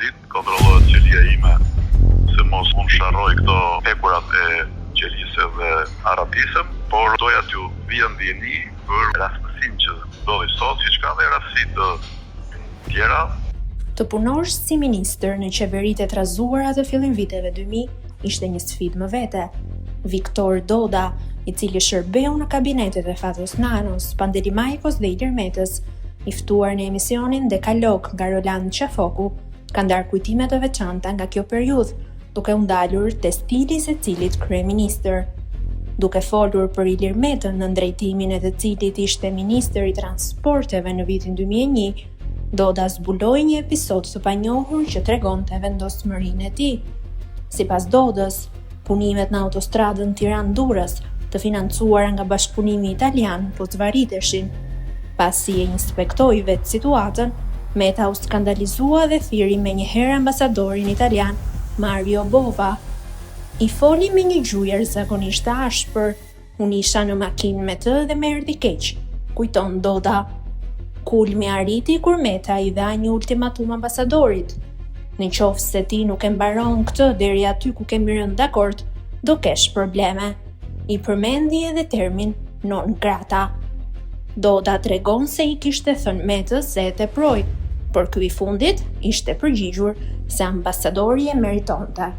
ditë kontrollohet qelia ime, se mos unë sharroj këto hekurat e qelisë dhe arapisëm, por doja t'ju vija ndjeni për rastësinë që ndodhi sot, siç ka dhe rastësi të tjera. Të punosh si ministër në qeveritë e trazuara të fillim viteve 2000 ishte një sfidë më vete. Viktor Doda, i cili shërbeu në kabinetet e Fatos Nanos, Pandelimajkos dhe Ilir Metës, i ftuar në emisionin Dekalog nga Roland Qafoku, ka ndarë kujtime të veçanta nga kjo periudhë, duke u ndalur te stili i secilit kryeministër. Duke folur për Ilir Metën në drejtimin e të cilit ishte ministër i transporteve në vitin 2001, Doda zbuloi një episod të panjohur që tregonte vendosmërinë e tij. Sipas Dodës, punimet në autostradën Tiranë-Durrës, të financuara nga Bashkëpunimi Italian, po zvariteshin. Pasi e inspektoi vetë situatën, Meta u skandalizua dhe thiri menjëherë ambasadorin italian Mario Bova. I foli me një gjuhë zakonisht të ashpër, unë isha në makinë me të dhe më erdhi keq, kujton Doda. Kulmi arriti kur Meta i dha një ultimatum ambasadorit. Në qoftë se ti nuk e mbaron këtë deri aty ku kemi rënë dakord, do kesh probleme. I përmendi edhe termin non grata. Doda tregon se i kishte thënë Metës se e teproi, por ky i fundit ishte përgjigjur se ambasadori e meritonte.